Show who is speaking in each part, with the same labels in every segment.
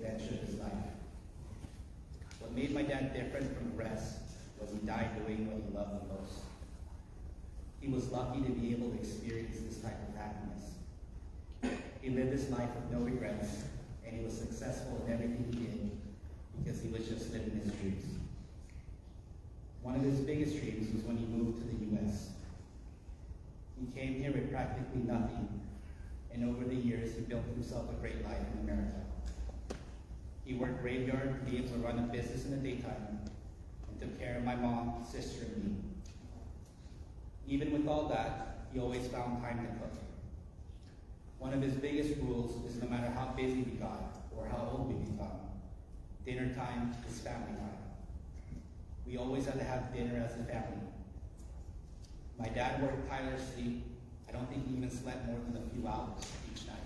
Speaker 1: adventure of his life. What made my dad different from the rest was he died doing what he loved the most. He was lucky to be able to experience this type of happiness. He lived his life with no regrets, and he was successful in everything he did because he was just living his dreams. One of his biggest dreams was when he moved to the U.S. He came here with practically nothing, and over the years he built himself a great life in America. He worked graveyard to be able to run a business in the daytime and took care of my mom, sister, and me. Even with all that, he always found time to cook. One of his biggest rules is no matter how busy we got or how old we become, dinner time is family time. We always had to have dinner as a family. My dad worked tirelessly. I don't think he even slept more than a few hours each night.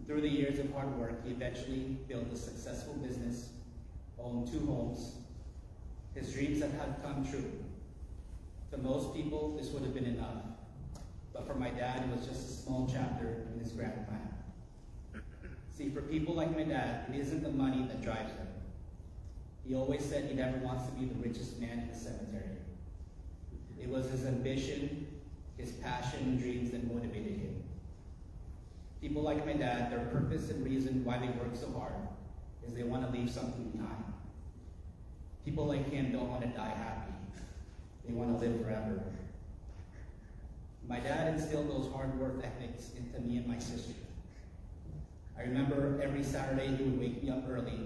Speaker 1: Through the years of hard work, he eventually built a successful business, owned 2 homes. His dreams have come true. To most people, this would have been enough. But for my dad, it was just a small chapter in his grand plan. See, for people like my dad, it isn't the money that drives him. He always said he never wants to be the richest man in the cemetery. It was his ambition, his passion and dreams that motivated him. People like my dad, their purpose and reason why they work so hard is they want to leave something behind. People like him don't want to die happy. They want to live forever. My dad instilled those hard work ethics into me and my sister. I remember every Saturday he would wake me up early,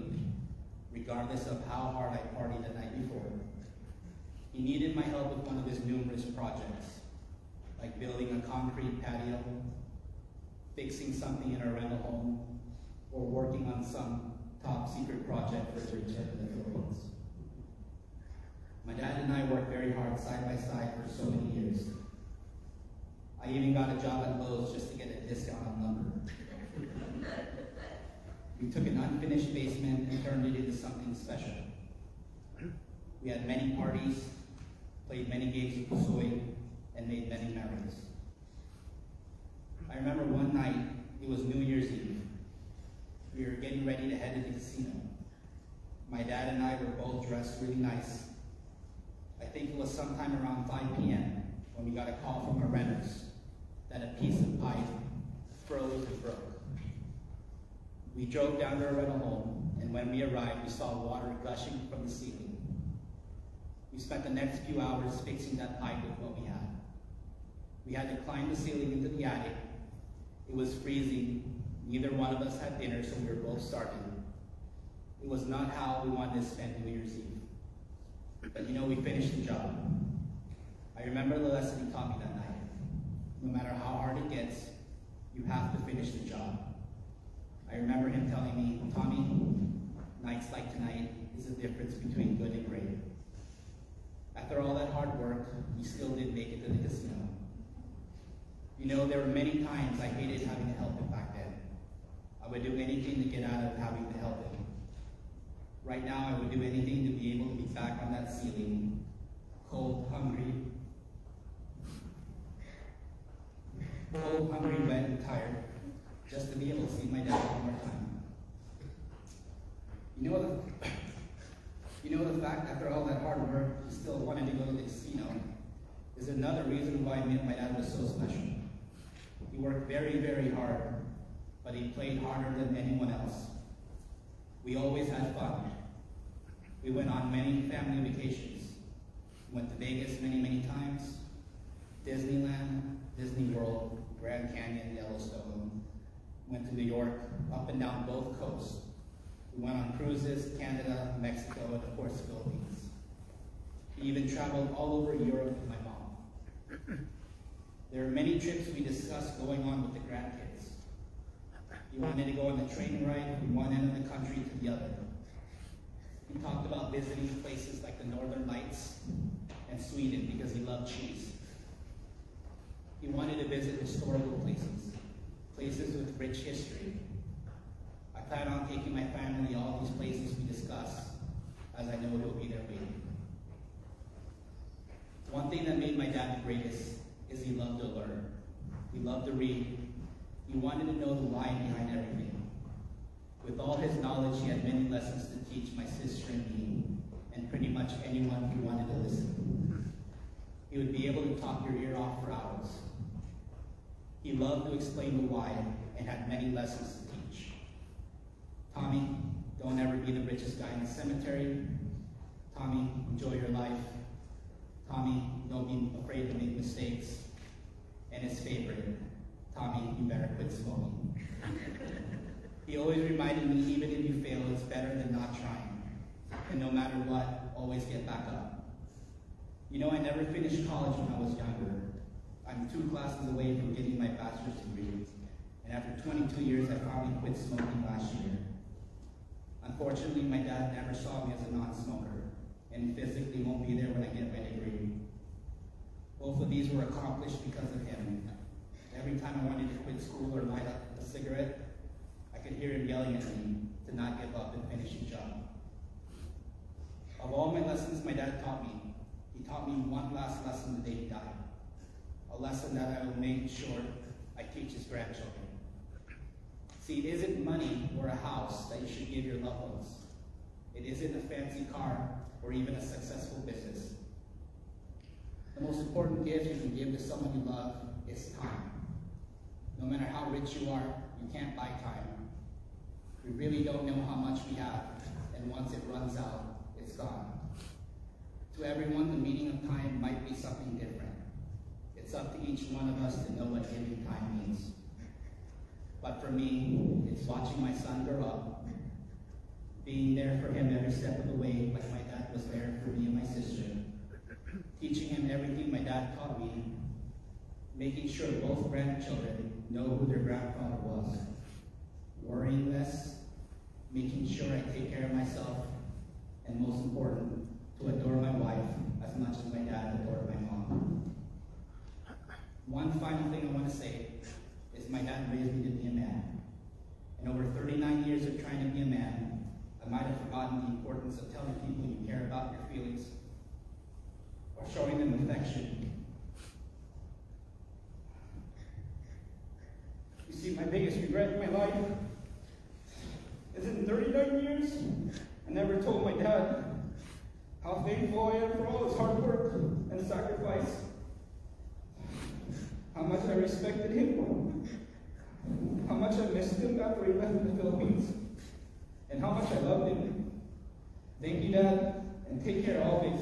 Speaker 1: regardless of how hard I partied the night before. He needed my help with one of his numerous projects, like building a concrete patio, fixing something in our rental home, or working on some top secret project for the rich in the Philippines. My dad and I worked very hard side by side for so many years. I even got a job at Lowe's just to get a discount on lumber. We took an unfinished basement and turned it into something special. We had many parties, played many games of Pusoy, and made many memories. I remember one night, it was New Year's Eve. We were getting ready to head to the casino. My dad and I were both dressed really nice. I think it was sometime around 5 p.m. when we got a call from our renters that a piece of pipe froze and broke. We drove down to our rental home, and when we arrived, we saw water gushing from the ceiling. We spent the next few hours fixing that pipe with what we had. We had to climb the ceiling into the attic. It was freezing. Neither one of us had dinner, so we were both starving. It was not how we wanted to spend New Year's Eve. But you know, we finished the job. I remember the lesson he taught me that night. No matter how hard it gets, you have to finish the job. I remember him telling me, Tommy, nights like tonight is the difference between good and great. After all that hard work, we still did make it to the casino. You know, there were many times I hated having to help him back then. I would do anything to get out of having to help him. Right now, I would do anything to be able to be back on that ceiling, cold, hungry, wet, and tired, just to be able to see my dad one more time. You know the fact after all that hard work, he still wanted to go to the casino is another reason why me and my dad was so special. He worked very, very hard, but he played harder than anyone else. We always had fun. We went on many family vacations. We went to Vegas many, many times, Disneyland, Disney World, Grand Canyon, Yellowstone. Went to New York, up and down both coasts. We went on cruises, Canada, Mexico, and of course, Philippines. He even traveled all over Europe with my mom. There are many trips we discussed going on with the grandkids. He wanted to go on the train ride from one end of the country to the other. He talked about visiting places like the Northern Lights and Sweden because he loved cheese. He wanted to visit historical places, places with rich history. I plan on taking my family to all these places we discussed, as I know he'll be there waiting. One thing that made my dad the greatest is he loved to learn. He loved to read. He wanted to know the why behind everything. With all his college, he had many lessons to teach my sister and me, and pretty much anyone who wanted to listen. He would be able to talk your ear off for hours. He loved to explain the why and had many lessons to teach. Tommy, don't ever be the richest guy in the cemetery. Tommy, enjoy your life. Tommy, don't be afraid to make mistakes. And his favorite, Tommy, you better quit smoking. He always reminded me, even if you fail, it's better than not trying. And no matter what, always get back up. You know, I never finished college when I was younger. I'm 2 classes away from getting my bachelor's degree. And after 22 years, I finally quit smoking last year. Unfortunately, my dad never saw me as a non-smoker, and physically won't be there when I get my degree. Both of these were accomplished because of him. Every time I wanted to quit school or light up a cigarette, I could hear him yelling at me to not give up and finish his job. Of all my lessons my dad taught me, he taught me one last lesson the day he died. A lesson that I will make sure I teach his grandchildren. See, it isn't money or a house that you should give your loved ones. It isn't a fancy car or even a successful business. The most important gift you can give to someone you love is time. No matter how rich you are, you can't buy time. We really don't know how much we have, and once it runs out, it's gone. To everyone, the meaning of time might be something different. It's up to each one of us to know what giving time means. But for me, it's watching my son grow up, being there for him every step of the way, like my dad was there for me and my sister, teaching him everything my dad taught me, making sure both grandchildren know who their grandfather was, worrying less, making sure I take care of myself, and most important, to adore my wife as much as my dad adored my mom. One final thing I want to say is my dad raised me to be a man. And over 39 years of trying to be a man, I might have forgotten the importance of telling people you care about your feelings or showing them affection. You see, my biggest regret in my life is in 39 years, I never told my dad how thankful I am for all his hard work and sacrifice, how much I respected him, how much I missed him after he left the Philippines, and how much I loved him. Thank you, Dad, and take care always.